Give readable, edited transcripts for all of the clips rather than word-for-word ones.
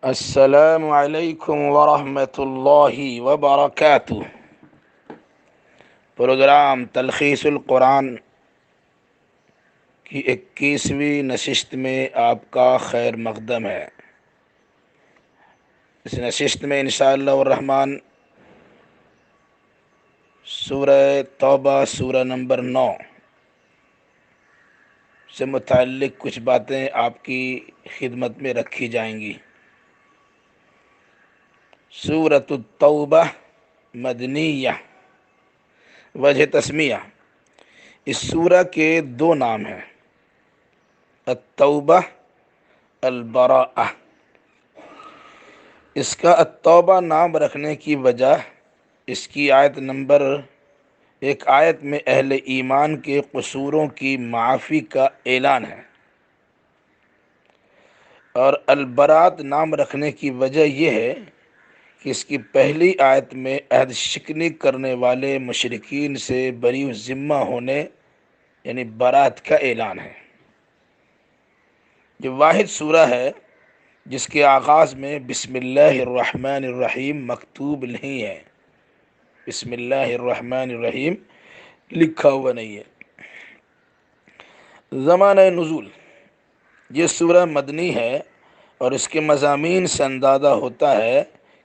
السلام علیکم ورحمۃ اللہ وبرکاتہ۔ پروگرام تلخیص القرآن کی 21ویں نشست میں آپ کا خیر مقدم ہے۔ اس نشست میں انشاءاللہ الرحمن سورہ توبہ سورہ نمبر 9 سے متعلق کچھ باتیں آپ کی خدمت میں رکھی جائیں گی۔ سورۃ التوبہ مدنیہ۔ وجہ تسمیہ: اس سورہ کے دو نام ہیں، التوبہ، البراءہ۔ اس کا التوبہ نام رکھنے کی وجہ اس کی ایک آیت میں اہل ایمان کے قصوروں کی معافی کا اعلان ہے، اور البراءت نام رکھنے کی وجہ یہ ہے کہ اس کی پہلی آیت میں عہد شکنی کرنے والے مشرکین سے بری الذمہ ہونے یعنی برات کا اعلان ہے۔ یہ واحد سورہ ہے جس کے آغاز میں بسم اللہ الرحمن الرحیم مکتوب نہیں ہے، بسم اللہ الرحمن الرحیم لکھا ہوا نہیں ہے۔ زمانہ نزول: یہ سورہ مدنی ہے اور اس کے مضامین سے اندازہ ہوتا ہے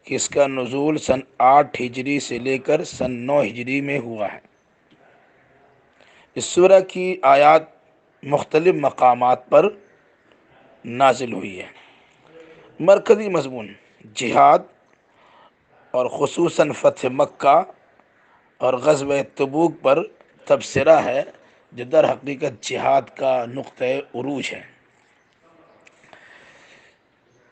کہ اس کا نزول سن 8 ہجری سے لے کر سن 9 ہجری میں ہوا ہے۔ اس سورہ کی آیات مختلف مقامات پر نازل ہوئی ہے۔ مرکزی مضمون جہاد اور خصوصاً فتح مکہ اور غزوہ تبوک پر تبصرہ ہے، جو در حقیقت جہاد کا نقطۂ عروج ہے۔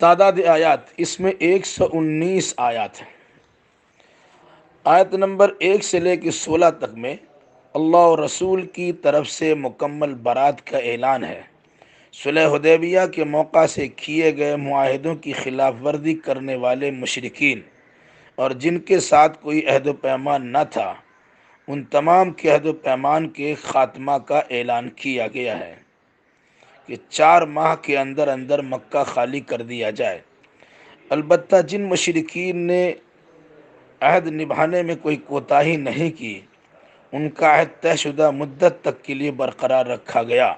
تعداد آیات: اس میں 119 آیات ہیں۔ آیت نمبر 1 سے لے کے 16 تک میں اللہ اور رسول کی طرف سے مکمل برات کا اعلان ہے۔ صلح حدیبیہ کے موقع سے کیے گئے معاہدوں کی خلاف ورزی کرنے والے مشرکین اور جن کے ساتھ کوئی عہد و پیمان نہ تھا، ان تمام کے عہد و پیمان کے خاتمہ کا اعلان کیا گیا ہے کہ 4 ماہ کے اندر اندر مکہ خالی کر دیا جائے۔ البتہ جن مشرکین نے عہد نبھانے میں کوئی کوتاہی نہیں کی، ان کا عہد طے شدہ مدت تک کے لیے برقرار رکھا گیا۔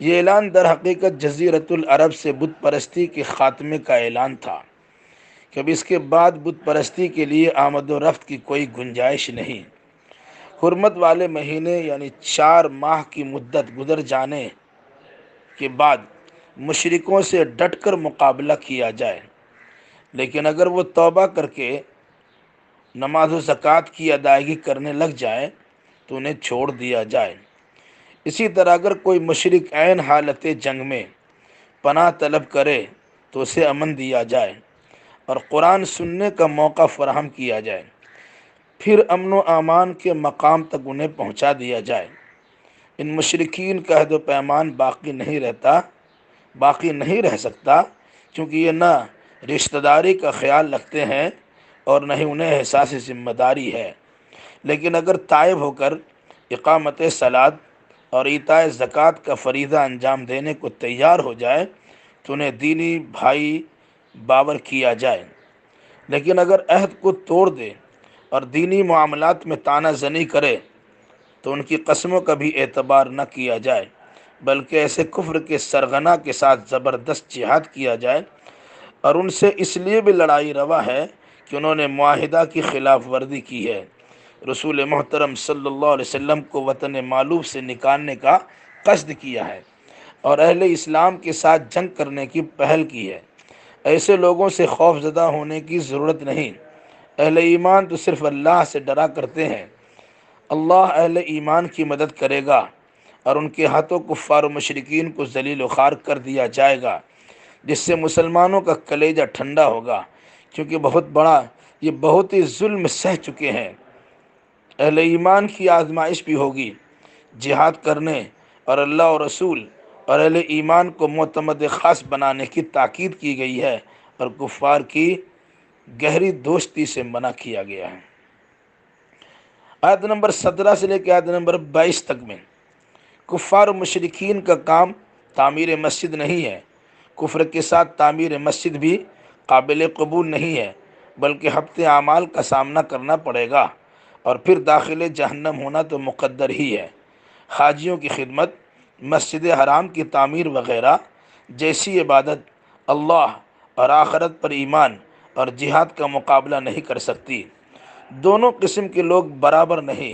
یہ اعلان در حقیقت جزیرۃ العرب سے بت پرستی کے خاتمے کا اعلان تھا کہ اب اس کے بعد بت پرستی کے لیے آمد و رفت کی کوئی گنجائش نہیں۔ حرمت والے مہینے یعنی 4 ماہ کی مدت گزر جانے کے بعد مشرکوں سے ڈٹ کر مقابلہ کیا جائے، لیکن اگر وہ توبہ کر کے نماز و زکوٰۃ کی ادائیگی کرنے لگ جائیں تو انہیں چھوڑ دیا جائے۔ اسی طرح اگر کوئی مشرک عین حالت جنگ میں پناہ طلب کرے تو اسے امن دیا جائے اور قرآن سننے کا موقع فراہم کیا جائے، پھر امن و امان کے مقام تک انہیں پہنچا دیا جائے۔ ان مشرکین کا عہد و پیمان باقی نہیں رہ سکتا، کیونکہ یہ نہ رشتہ داری کا خیال رکھتے ہیں اور نہ ہی انہیں احساس ذمہ داری ہے۔ لیکن اگر تائب ہو کر اقامت صلاۃ اور ایتاء زکوٰۃ کا فریضہ انجام دینے کو تیار ہو جائے تو انہیں دینی بھائی باور کیا جائے۔ لیکن اگر عہد کو توڑ دے اور دینی معاملات میں طعنہ زنی کرے تو ان کی قسموں کا بھی اعتبار نہ کیا جائے، بلکہ ایسے کفر کے سرغنہ کے ساتھ زبردست جہاد کیا جائے، اور ان سے اس لیے بھی لڑائی روا ہے کہ انہوں نے معاہدہ کی خلاف ورزی کی ہے، رسول محترم صلی اللہ علیہ وسلم کو وطن مألوف سے نکالنے کا قصد کیا ہے اور اہل اسلام کے ساتھ جنگ کرنے کی پہل کی ہے۔ ایسے لوگوں سے خوف زدہ ہونے کی ضرورت نہیں۔ اہل ایمان تو صرف اللہ سے ڈرا کرتے ہیں۔ اللہ اہل ایمان کی مدد کرے گا اور ان کے ہاتھوں کفار و مشرکین کو ذلیل و خوار کر دیا جائے گا، جس سے مسلمانوں کا کلیجہ ٹھنڈا ہوگا، کیونکہ یہ بہت ہی ظلم سہ چکے ہیں۔ اہل ایمان کی آزمائش بھی ہوگی۔ جہاد کرنے اور اللہ و رسول اور اہل ایمان کو معتمد خاص بنانے کی تاکید کی گئی ہے اور کفار کی گہری دوستی سے منع کیا گیا ہے۔ آیت نمبر 17 سے لے کے آیت نمبر 22 تک میں کفار و مشرکین کا کام تعمیر مسجد نہیں ہے۔ کفر کے ساتھ تعمیر مسجد بھی قابل قبول نہیں ہے، بلکہ حبط اعمال کا سامنا کرنا پڑے گا، اور پھر داخل جہنم ہونا تو مقدر ہی ہے۔ حاجیوں کی خدمت، مسجد حرام کی تعمیر وغیرہ جیسی عبادت اللہ اور آخرت پر ایمان اور جہاد کا مقابلہ نہیں کر سکتی۔ دونوں قسم کے لوگ برابر نہیں۔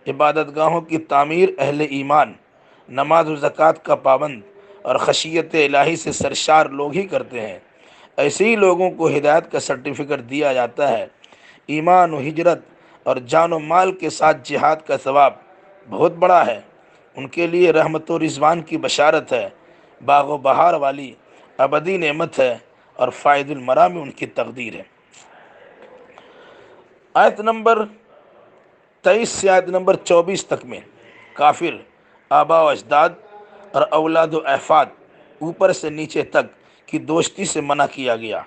عبادت گاہوں کی تعمیر اہل ایمان، نماز و زکوٰۃ کا پابند اور خشیت الہی سے سرشار لوگ ہی کرتے ہیں۔ ایسے ہی لوگوں کو ہدایت کا سرٹیفکیٹ دیا جاتا ہے۔ ایمان و ہجرت اور جان و مال کے ساتھ جہاد کا ثواب بہت بڑا ہے۔ ان کے لیے رحمت و رضوان کی بشارت ہے، باغ و بہار والی ابدی نعمت ہے، اور فائد المرام ان کی تقدیر ہے۔ آیت نمبر 23 سے آیت نمبر 24 تک میں کافر، آبا و اجداد اور اولاد و احفاد اوپر سے نیچے تک کی دوستی سے منع کیا گیا۔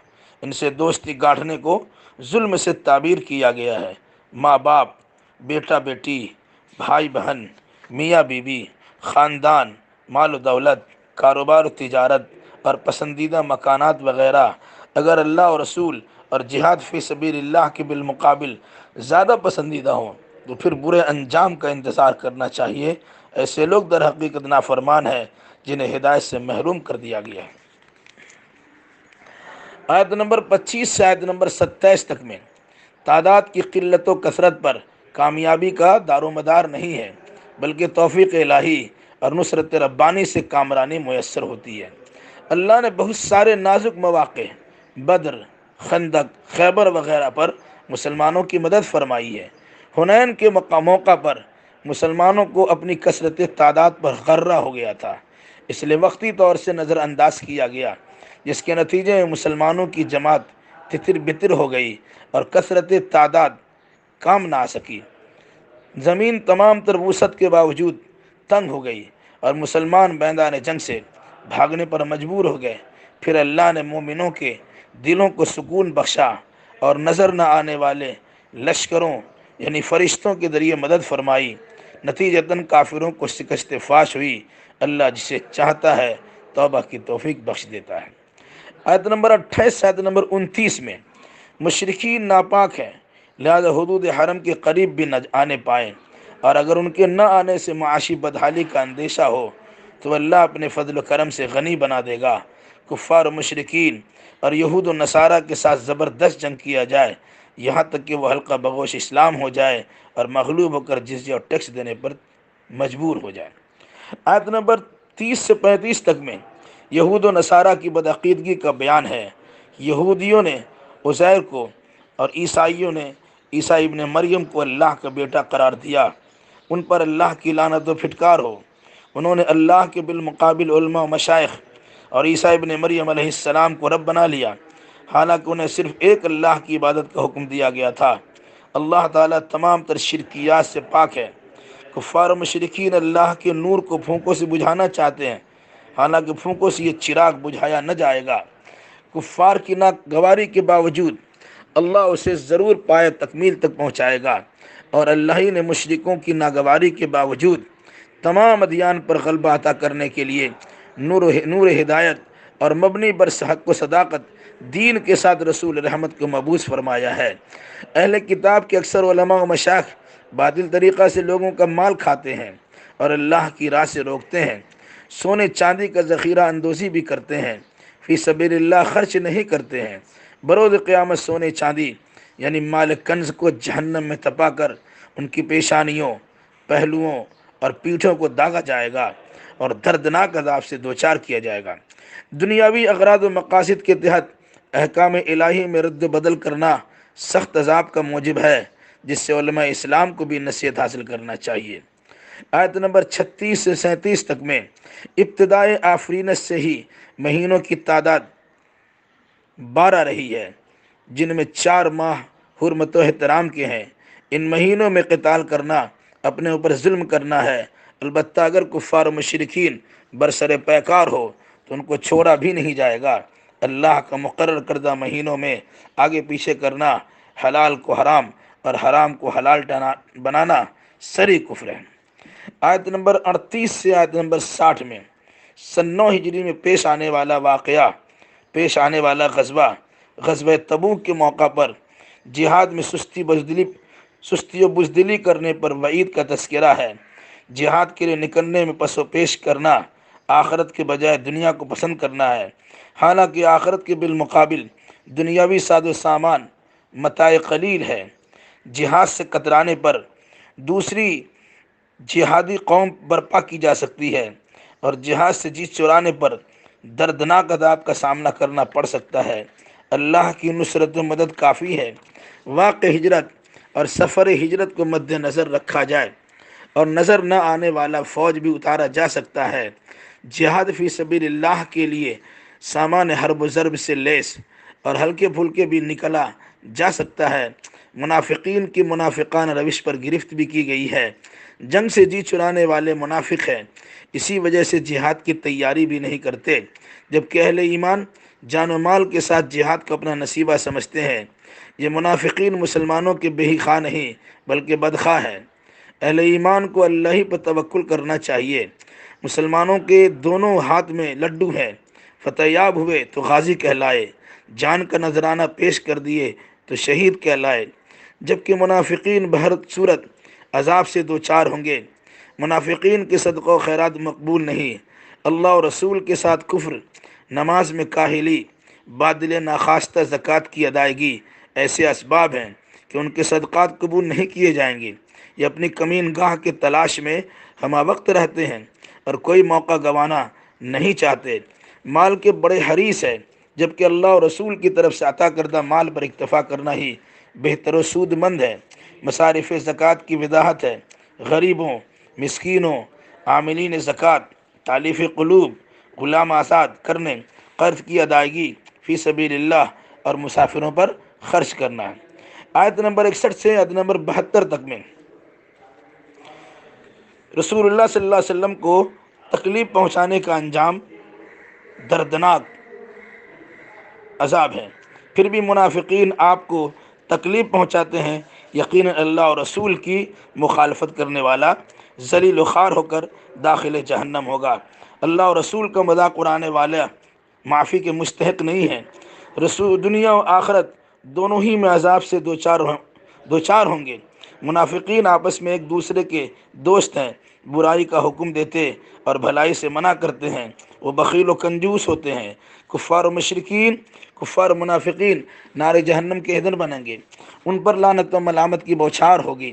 ان سے دوستی گاٹھنے کو ظلم سے تعبیر کیا گیا ہے۔ ماں باپ، بیٹا بیٹی، بھائی بہن، میاں بیوی، خاندان، مال و دولت، کاروبار و تجارت اور پسندیدہ مکانات وغیرہ اگر اللہ اور رسول اور جہاد فی سبیل اللہ کے بالمقابل زیادہ پسندیدہ ہوں تو پھر برے انجام کا انتظار کرنا چاہیے۔ ایسے لوگ در حقیقت نافرمان ہیں جنہیں ہدایت سے محروم کر دیا گیا ہے۔ آیت نمبر 25 سے آیت نمبر 27 تک میں تعداد کی قلت و کثرت پر کامیابی کا دار و مدار نہیں ہے، بلکہ توفیق الہی اور نصرت ربانی سے کامرانی میسر ہوتی ہے۔ اللہ نے بہت سارے نازک مواقع، بدر، خندق، خیبر وغیرہ پر مسلمانوں کی مدد فرمائی ہے۔ حنین کے موقع پر مسلمانوں کو اپنی کثرت تعداد پر غرہ ہو گیا تھا، اس لیے وقتی طور سے نظر انداز کیا گیا، جس کے نتیجے میں مسلمانوں کی جماعت تتر بتر ہو گئی اور کثرت تعداد کام نہ آ سکی۔ زمین تمام تر وسعت کے باوجود تنگ ہو گئی اور مسلمان میدان جنگ سے بھاگنے پر مجبور ہو گئے۔ پھر اللہ نے مومنوں کے دلوں کو سکون بخشا اور نظر نہ آنے والے لشکروں یعنی فرشتوں کے ذریعے مدد فرمائی۔ نتیجتاً کافروں کو شکست فاش ہوئی۔ اللہ جسے چاہتا ہے توبہ کی توفیق بخش دیتا ہے۔ آیت نمبر 28 سے آیت نمبر 29 میں مشرکین ناپاک ہیں، لہذا حدود حرم کے قریب بھی نہ آنے پائیں، اور اگر ان کے نہ آنے سے معاشی بدحالی کا اندیشہ ہو تو اللہ اپنے فضل و کرم سے غنی بنا دے گا۔ کفار و مشرکین اور یہود و نصارہ کے ساتھ زبردست جنگ کیا جائے، یہاں تک کہ وہ حلقہ بغوش اسلام ہو جائے اور مغلوب ہو کر جزیہ اور ٹیکس دینے پر مجبور ہو جائے۔ آیت نمبر 30 سے 35 تک میں یہود و نصارہ کی بدعقیدگی کا بیان ہے۔ یہودیوں نے عزیر کو اور عیسائیوں نے عیسیٰ ابن مریم کو اللہ کا بیٹا قرار دیا۔ ان پر اللہ کی لعنت و پھٹکار ہو۔ انہوں نے اللہ کے بالمقابل علماء و مشائخ اور عیسیٰ ابن مریم علیہ السلام کو رب بنا لیا، حالانکہ انہیں صرف ایک اللہ کی عبادت کا حکم دیا گیا تھا۔ اللہ تعالیٰ تمام تر شرکیات سے پاک ہے۔ کفار و مشرکین اللہ کے نور کو پھونکوں سے بجھانا چاہتے ہیں، حالانکہ پھونکوں سے یہ چراغ بجھایا نہ جائے گا۔ کفار کی ناگواری کے باوجود اللہ اسے ضرور پائے تکمیل تک پہنچائے گا، اور اللہ ہی نے مشرکوں کی ناگواری کے باوجود تمام ادیان پر غلبہ عطا کرنے کے لیے نور ہدایت اور مبنی بر حق و صداقت دین کے ساتھ رسول رحمت کو مبعوث فرمایا ہے۔ اہل کتاب کے اکثر علماء و مشائخ باطل طریقہ سے لوگوں کا مال کھاتے ہیں اور اللہ کی راہ سے روکتے ہیں۔ سونے چاندی کا ذخیرہ اندوزی بھی کرتے ہیں، فی سبیل اللہ خرچ نہیں کرتے ہیں۔ بروز قیامت سونے چاندی یعنی مال کنز کو جہنم میں تپا کر ان کی پیشانیوں، پہلوؤں اور پیٹھوں کو داغا جائے گا اور دردناک عذاب سے دوچار کیا جائے گا۔ دنیاوی اغراض و مقاصد کے تحت احکام الہی میں رد و بدل کرنا سخت عذاب کا موجب ہے، جس سے علماء اسلام کو بھی نصیحت حاصل کرنا چاہیے۔ آیت نمبر 36 سے 37 تک میں ابتدائے آفرینت سے ہی مہینوں کی تعداد 12 رہی ہے، جن میں 4 ماہ حرمت و احترام کے ہیں۔ ان مہینوں میں قتال کرنا اپنے اوپر ظلم کرنا ہے، البتہ اگر کفار و مشرکین برسر پیکار ہو تو ان کو چھوڑا بھی نہیں جائے گا۔ اللہ کا مقرر کردہ مہینوں میں آگے پیچھے کرنا، حلال کو حرام اور حرام کو حلال بنانا سری کفر ہے۔ آیت نمبر 38 سے آیت نمبر 60 میں سن 9 ہجری میں پیش آنے والا غزوہ غزوہ تبوک کے موقع پر جہاد میں سستی و بزدلی کرنے پر وعید کا تذکرہ ہے۔ جہاد کے لیے نکلنے میں پس و پیش کرنا آخرت کے بجائے دنیا کو پسند کرنا ہے، حالانکہ آخرت کے بالمقابل دنیاوی ساز و سامان متاع قلیل ہے۔ جہاد سے کترانے پر دوسری جہادی قوم برپا کی جا سکتی ہے، اور جہاد سے جی چرانے پر دردناک عذاب کا سامنا کرنا پڑ سکتا ہے۔ اللہ کی نصرت و مدد کافی ہے۔ واقع ہجرت اور سفر ہجرت کو مد نظر رکھا جائے اور نظر نہ آنے والا فوج بھی اتارا جا سکتا ہے۔ جہاد فی سبیل اللہ کے لیے سامان حرب و ضرب سے لیس اور ہلکے پھلکے بھی نکلا جا سکتا ہے۔ منافقین کی منافقانہ روش پر گرفت بھی کی گئی ہے۔ جنگ سے جی چرانے والے منافق ہیں، اسی وجہ سے جہاد کی تیاری بھی نہیں کرتے، جبکہ اہل ایمان جان و مال کے ساتھ جہاد کو اپنا نصیبہ سمجھتے ہیں۔ یہ منافقین مسلمانوں کے بے خواہ نہیں بلکہ بدخواہ ہیں۔ اہل ایمان کو اللہ ہی پر توکل کرنا چاہیے۔ مسلمانوں کے دونوں ہاتھ میں لڈو ہیں، فتح یاب ہوئے تو غازی کہلائے، جان کا نذرانہ پیش کر دیے تو شہید کہلائے، جبکہ منافقین بہر صورت عذاب سے دوچار ہوں گے۔ منافقین کے صدقہ و خیرات مقبول نہیں۔ اللہ اور رسول کے ساتھ کفر، نماز میں کاہلی، بادل ناخواستہ زکوٰۃ کی ادائیگی ایسے اسباب ہیں کہ ان کے صدقات قبول نہیں کیے جائیں گے۔ یہ اپنی کمین گاہ کے تلاش میں ہمہ وقت رہتے ہیں اور کوئی موقع گنوانا نہیں چاہتے۔ مال کے بڑے حریص ہیں، جبکہ اللہ اور رسول کی طرف سے عطا کردہ مال پر اکتفا کرنا ہی بہتر و سود مند ہے۔ مصارف زکوٰۃ کی وضاحت ہے۔ غریبوں، مسکینوں، عاملین زکوٰۃ، تالیف قلوب، غلام آزاد کرنے، قرض کی ادائیگی فی سبیل اللہ اور مسافروں پر خرچ کرنا ہے۔ آیت نمبر 61 سے آیت نمبر 72 تک میں رسول اللہ صلی اللہ علیہ وسلم کو تکلیف پہنچانے کا انجام دردناک عذاب ہے، پھر بھی منافقین آپ کو تکلیف پہنچاتے ہیں۔ یقیناً اللہ اور رسول کی مخالفت کرنے والا ذلیل و خوار ہو کر داخل جہنم ہوگا۔ اللہ اور رسول کا مذاق اڑانے والا معافی کے مستحق نہیں ہے۔ دنیا و آخرت دونوں ہی میں عذاب سے دوچار ہوں گے۔ منافقین آپس میں ایک دوسرے کے دوست ہیں، برائی کا حکم دیتے اور بھلائی سے منع کرتے ہیں۔ وہ بخیل و کنجوس ہوتے ہیں۔ کفار و مشرکین، کفار و منافقین نار جہنم کے ایندھن بنیں گے، ان پر لعنت و ملامت کی بوچھار ہوگی۔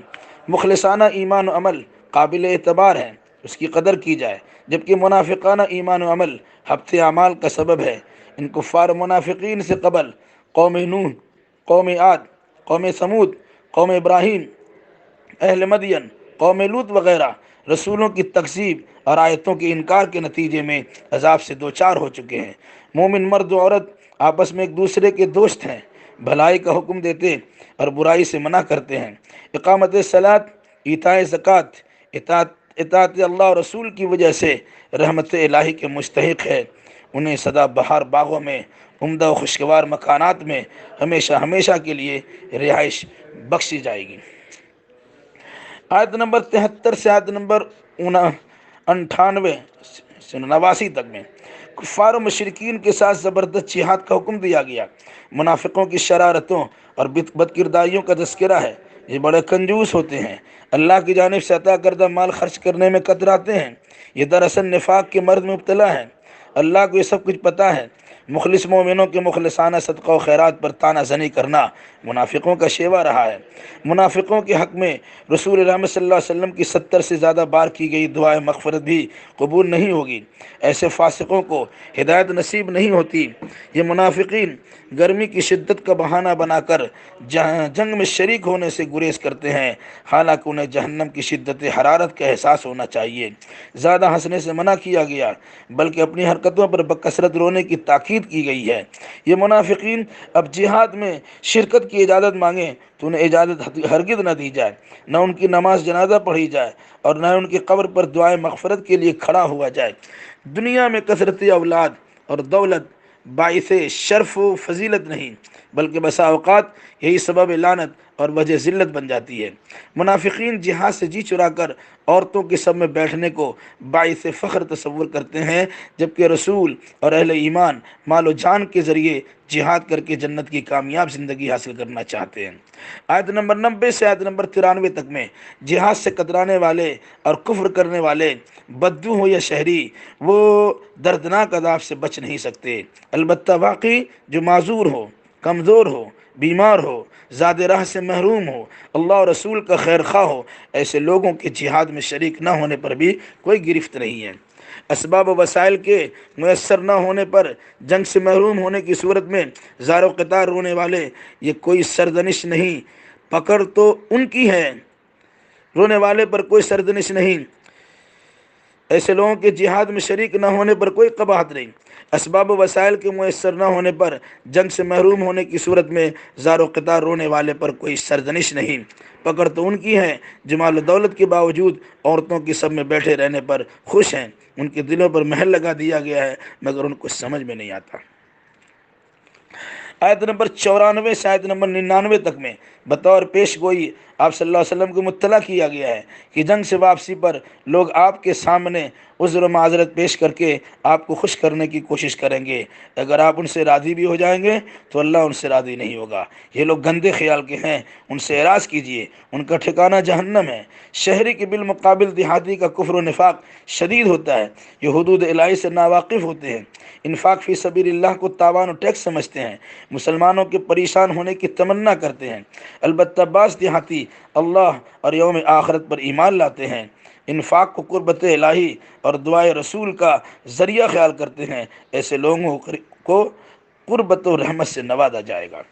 مخلصانہ ایمان و عمل قابل اعتبار ہے، اس کی قدر کی جائے، جبکہ منافقانہ ایمان و عمل حبط اعمال کا سبب ہے۔ ان کفار و منافقین سے قبل قوم نوح، قوم عاد، قوم سمود، قوم ابراہیم، اہل مدین، قوم لوط وغیرہ رسولوں کی تکذیب اور آیتوں کے انکار کے نتیجے میں عذاب سے دوچار ہو چکے ہیں۔ مومن مرد و عورت آپس میں ایک دوسرے کے دوست ہیں، بھلائی کا حکم دیتے اور برائی سے منع کرتے ہیں۔ اقامت صلاۃ، ایتاء زکوٰۃ، اطاعت اللہ اور رسول کی وجہ سے رحمت الہی کے مستحق ہے۔ انہیں سدا بہار باغوں میں، عمدہ و خوشگوار مکانات میں ہمیشہ ہمیشہ کے لیے رہائش بخشی جائے گی۔ آیت نمبر 73 سے آیت نمبر 98 سے 89 تک میں کفار و مشرکین کے ساتھ زبردست جہاد کا حکم دیا گیا۔ منافقوں کی شرارتوں اور بد کرداریوں کا تذکرہ ہے۔ یہ بڑے کنجوس ہوتے ہیں، اللہ کی جانب سے عطا کردہ مال خرچ کرنے میں کتراتے ہیں۔ یہ دراصل نفاق کے مرض میں مبتلا ہے۔ اللہ کو یہ سب کچھ پتہ ہے۔ مخلص مومنوں کے مخلصانہ صدقہ و خیرات پر تانہ زنی کرنا منافقوں کا شیوہ رہا ہے۔ منافقوں کے حق میں رسول رحمت صلی اللہ علیہ وسلم کی 70 سے زیادہ بار کی گئی دعائے مغفرت بھی قبول نہیں ہوگی۔ ایسے فاسقوں کو ہدایت نصیب نہیں ہوتی۔ یہ منافقین گرمی کی شدت کا بہانہ بنا کر جنگ میں شریک ہونے سے گریز کرتے ہیں، حالانکہ انہیں جہنم کی شدت حرارت کا احساس ہونا چاہیے۔ زیادہ ہنسنے سے منع کیا گیا، بلکہ اپنی حرکتوں پر بکثرت رونے کی تاکید کی گئی ہے۔ یہ منافقین اب جہاد میں شرکت کی اجازت مانگیں تو انہیں اجازت ہرگز نہ دی جائے، نہ ان کی نماز جنازہ پڑھی جائے اور نہ ان کی قبر پر دعائے مغفرت کے لیے کھڑا ہوا جائے۔ دنیا میں کثرت اولاد اور دولت باعث شرف و فضیلت نہیں، بلکہ بسا اوقات یہی سبب لعنت اور وجہ ذلت بن جاتی ہے۔ منافقین جہاد سے جی چرا کر عورتوں کے سب میں بیٹھنے کو باعث فخر تصور کرتے ہیں، جبکہ رسول اور اہل ایمان مال و جان کے ذریعے جہاد کر کے جنت کی کامیاب زندگی حاصل کرنا چاہتے ہیں۔ آیت نمبر 90 سے آیت نمبر 93 تک میں جہاد سے کترانے والے اور کفر کرنے والے، بدو ہو یا شہری، وہ دردناک عذاب سے بچ نہیں سکتے، البتہ واقعی جو معذور ہو، کمزور ہو، بیمار ہو، زاد راہ سے محروم ہو، اللہ اور رسول کا خیر خواہ ہو، ایسے لوگوں کے جہاد میں شریک نہ ہونے پر بھی کوئی گرفت نہیں ہے۔ اسباب و وسائل کے میسر نہ ہونے پر، جنگ سے محروم ہونے کی صورت میں زار و قطار رونے والے، یہ کوئی سرزنش نہیں، پکڑ تو ان کی ہے، رونے والے پر کوئی سرزنش نہیں، ایسے لوگوں کے جہاد میں شریک نہ ہونے پر کوئی قباحت نہیں۔ اسباب و وسائل کے میسر نہ ہونے پر، جنگ سے محروم ہونے کی صورت میں زار و قطار رونے والے پر کوئی سرزنش نہیں، پکڑ تو ان کی ہے جو مال و دولت کے باوجود عورتوں کی سب میں بیٹھے رہنے پر خوش ہیں، ان کے دلوں پر مہر لگا دیا گیا ہے مگر ان کو سمجھ میں نہیں آتا۔ آیت نمبر 94 سے آیت نمبر 99 تک میں بطور پیش گوئی آپ صلی اللہ علیہ وسلم کو مطلع کیا گیا ہے کہ جنگ سے واپسی پر لوگ آپ کے سامنے عذر و معذرت پیش کر کے آپ کو خوش کرنے کی کوشش کریں گے، اگر آپ ان سے راضی بھی ہو جائیں گے تو اللہ ان سے راضی نہیں ہوگا۔ یہ لوگ گندے خیال کے ہیں، ان سے اعراض کیجیے، ان کا ٹھکانہ جہنم ہے۔ شہری کے بالمقابل دیہاتی کا کفر و نفاق شدید ہوتا ہے، یہ حدود الہی سے ناواقف ہوتے ہیں، انفاق فی سبیل اللہ کو تاوان و ٹیکس سمجھتے ہیں، مسلمانوں کے پریشان ہونے کی تمنا کرتے ہیں، البتہ بعض دیہاتی اللہ اور یوم آخرت پر ایمان لاتے ہیں، انفاق کو قربت الہی اور دعائے رسول کا ذریعہ خیال کرتے ہیں، ایسے لوگوں کو قربت و رحمت سے نوازا جائے گا۔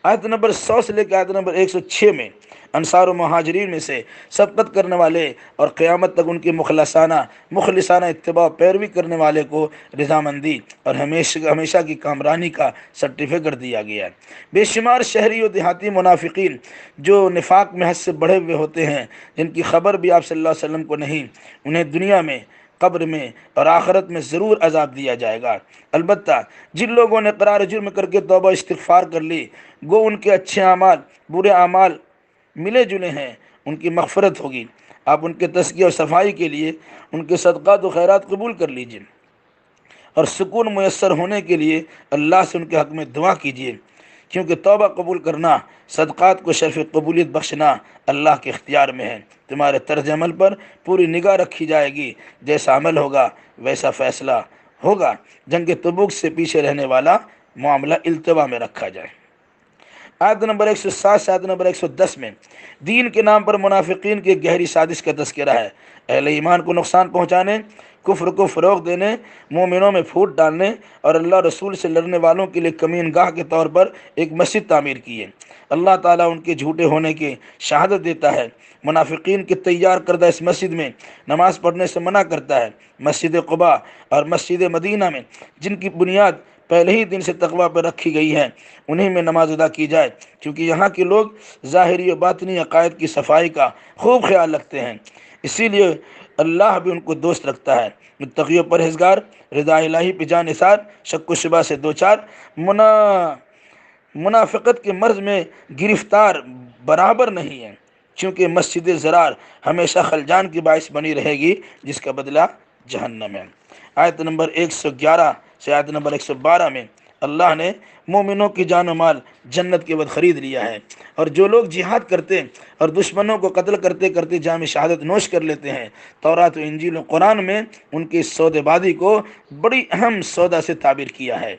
آیت نمبر 100 سے لے کے آیت نمبر 106 میں انصار و مہاجرین میں سے سبقت کرنے والے اور قیامت تک ان کی مخلصانہ اتباع پیروی کرنے والے کو رضامندی اور ہمیشہ کی کامرانی کا سرٹیفکیٹ دیا گیا ہے۔ بے شمار شہری و دیہاتی منافقین جو نفاق میں حد سے بڑھے ہوئے ہوتے ہیں، جن کی خبر بھی آپ صلی اللہ علیہ وسلم کو نہیں، انہیں دنیا میں، قبر میں اور آخرت میں ضرور عذاب دیا جائے گا، البتہ جن لوگوں نے اقرار جرم کر کے توبہ استغفار کر لی، گو ان کے اچھے اعمال برے اعمال ملے جلے ہیں، ان کی مغفرت ہوگی۔ آپ ان کے تزکیہ اور صفائی کے لیے ان کے صدقات و خیرات قبول کر لیجیے اور سکون میسر ہونے کے لیے اللہ سے ان کے حق میں دعا کیجیے، کیونکہ توبہ قبول کرنا، صدقات کو شرف قبولیت بخشنا اللہ کے اختیار میں ہے۔ تمہارے طرز عمل پر پوری نگاہ رکھی جائے گی، جیسا عمل ہوگا ویسا فیصلہ ہوگا۔ جنگ تبوک سے پیچھے رہنے والا معاملہ التوا میں رکھا جائے۔ آیت نمبر 107 سے آیت نمبر 110 میں دین کے نام پر منافقین کی گہری سازش کا تذکرہ ہے۔ اہل ایمان کو نقصان پہنچانے، کفر کو فروغ دینے، مومنوں میں پھوٹ ڈالنے اور اللہ رسول سے لڑنے والوں کے لیے کمین گاہ کے طور پر ایک مسجد تعمیر کی ہے۔ اللہ تعالیٰ ان کے جھوٹے ہونے کی شہادت دیتا ہے۔ منافقین کے تیار کردہ اس مسجد میں نماز پڑھنے سے منع کرتا ہے۔ مسجد قباء اور مسجد مدینہ میں جن کی بنیاد پہلے ہی دن سے تقوی پر رکھی گئی ہے، انہیں میں نماز ادا کی جائے، کیونکہ یہاں کے لوگ ظاہری و باطنی عقائد کی صفائی کا خوب خیال رکھتے ہیں، اسی لیے اللہ بھی ان کو دوست رکھتا ہے۔ متقی و پرہیزگار رضا الہی پہ جان نثار، شک و شبہ سے دوچار، منافقت کے مرض میں گرفتار برابر نہیں ہے، چونکہ مسجد زرار ہمیشہ خلجان کی باعث بنی رہے گی، جس کا بدلہ جہنم ہے۔ آیت نمبر 111 سے آیت نمبر 112 میں اللہ نے مومنوں کی جان و مال جنت کے بعد خرید لیا ہے، اور جو لوگ جہاد کرتے اور دشمنوں کو قتل کرتے کرتے جام شہادت نوش کر لیتے ہیں، تورات و انجیل و قرآن میں ان کی اس سودے بازی کو بڑی اہم سودا سے تعبیر کیا ہے۔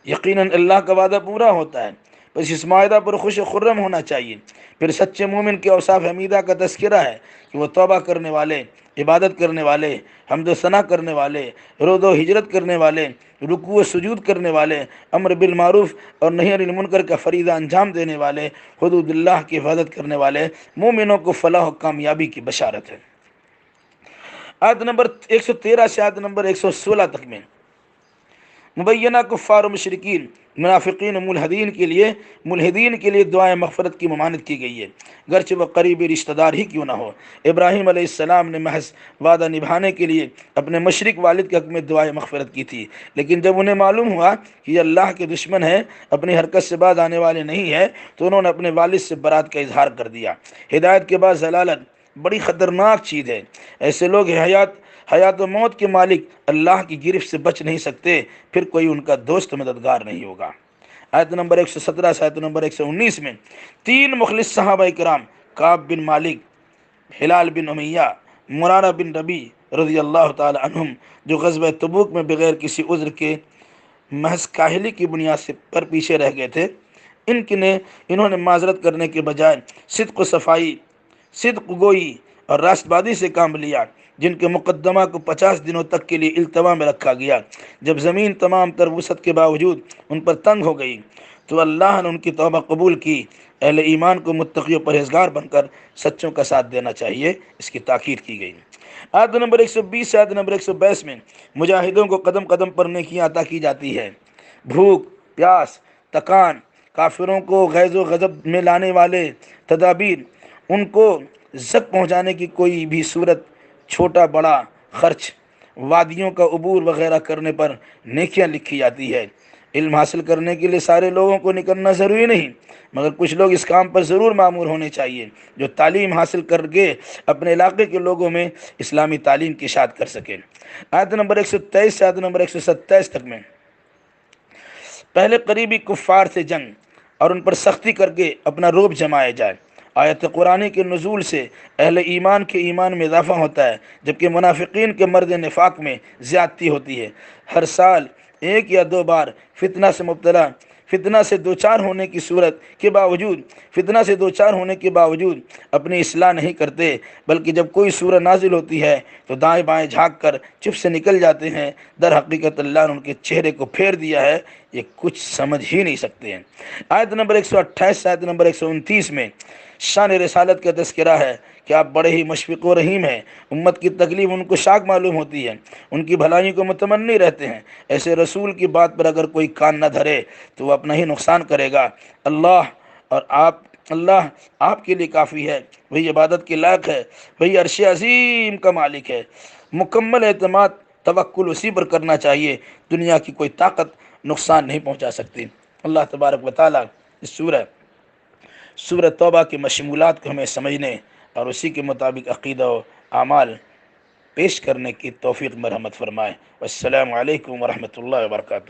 یقیناً اللہ کا وعدہ پورا ہوتا ہے، بس اس معاہدہ پر خوش و خرم ہونا چاہیے۔ پھر سچے مومن کے اوصاف حمیدہ کا تذکرہ ہے کہ وہ توبہ کرنے والے، عبادت کرنے والے، حمد و ثنا کرنے والے، رود و ہجرت کرنے والے، رکوع و سجود کرنے والے، امر بالمعروف اور نہی عن المنکر کا فریضہ انجام دینے والے، حدود اللہ کی حفاظت کرنے والے مومنوں کو فلاح و کامیابی کی بشارت ہے۔ آیت نمبر 113 سے آیت نمبر 116 تک میں مبینہ کفار و مشرکین، منافقین و ملحدین کے لیے دعائیں مغفرت کی ممانعت کی گئی ہے، گرچہ وہ قریبی رشتہ دار ہی کیوں نہ ہو۔ ابراہیم علیہ السلام نے محض وعدہ نبھانے کے لیے اپنے مشرک والد کے حق میں دعائیں مغفرت کی تھی، لیکن جب انہیں معلوم ہوا کہ یہ اللہ کے دشمن ہیں، اپنی حرکت سے باز آنے والے نہیں ہیں، تو انہوں نے اپنے والد سے برات کا اظہار کر دیا۔ ہدایت کے بعد ضلالت بڑی خطرناک چیز ہے۔ ایسے لوگ حیات و موت کے مالک اللہ کی گرفت سے بچ نہیں سکتے، پھر کوئی ان کا دوست مددگار نہیں ہوگا۔ آیت نمبر 117 سے آیت نمبر 119 میں تین مخلص صحابہ کرام، کعب بن مالک، ہلال بن امیہ، مرارہ بن ربی رضی اللہ تعالی عنہم، جو غزوہ تبوک میں بغیر کسی عذر کے محض کاہلی کی بنیاد سے پر پیچھے رہ گئے تھے، انہوں نے معذرت کرنے کے بجائے صدق گوئی اور راست بازی سے کام لیا، جن کے مقدمہ کو 50 دنوں تک کے لیے التوا میں رکھا گیا۔ جب زمین تمام تر وسعت کے باوجود ان پر تنگ ہو گئی تو اللہ نے ان کی توبہ قبول کی۔ اہل ایمان کو متقی و پرہیزگار بن کر سچوں کا ساتھ دینا چاہیے، اس کی تاکید کی گئی۔ آیت نمبر 120 سے آیت نمبر 122 میں مجاہدوں کو قدم قدم پر نیکیاں عطا کی جاتی ہے۔ بھوک، پیاس، تکان، کافروں کو غیظ و غضب میں لانے والے تدابیر، ان کو زک پہنچانے کی کوئی بھی صورت، چھوٹا بڑا خرچ، وادیوں کا عبور وغیرہ کرنے پر نیکیاں لکھی جاتی ہے۔ علم حاصل کرنے کے لیے سارے لوگوں کو نکلنا ضروری نہیں، مگر کچھ لوگ اس کام پر ضرور معمور ہونے چاہیے، جو تعلیم حاصل کر کے اپنے علاقے کے لوگوں میں اسلامی تعلیم کی اشاعت کر سکیں۔ آیت نمبر 123 سے آیت نمبر 127 تک میں پہلے قریبی کفار سے جنگ اور ان پر سختی کر کے اپنا روب جمایا جائے۔ آیت قرآن کے نزول سے اہل ایمان کے ایمان میں اضافہ ہوتا ہے، جبکہ منافقین کے مرد نفاق میں زیادتی ہوتی ہے۔ ہر سال ایک یا دو بار فتنہ سے دوچار ہونے کے باوجود اپنی اصلاح نہیں کرتے، بلکہ جب کوئی سورہ نازل ہوتی ہے تو دائیں بائیں جھانک کر چپ سے نکل جاتے ہیں۔ در حقیقت اللہ نے ان کے چہرے کو پھیر دیا ہے، یہ کچھ سمجھ ہی نہیں سکتے ہیں۔ آیت نمبر 128 سے آیت نمبر 129 میں شان رسالت کا تذکرہ ہے کہ آپ بڑے ہی مشفق و رحیم ہیں، امت کی تکلیف ان کو شاک معلوم ہوتی ہے، ان کی بھلائی کو متمنی رہتے ہیں۔ ایسے رسول کی بات پر اگر کوئی کان نہ دھرے تو وہ اپنا ہی نقصان کرے گا۔ اللہ آپ کے لیے کافی ہے، وہی عبادت کے لائق ہے، وہی عرش عظیم کا مالک ہے۔ مکمل اعتماد توکل اسی پر کرنا چاہیے، دنیا کی کوئی طاقت نقصان نہیں پہنچا سکتی۔ اللہ تبارک و تعالیٰ اس سورہ توبہ کے مشمولات کو ہمیں سمجھنے اور اسی کے مطابق عقیدہ و اعمال پیش کرنے کی توفیق مرحمت فرمائے۔ والسلام علیکم ورحمۃ اللہ وبرکاتہ۔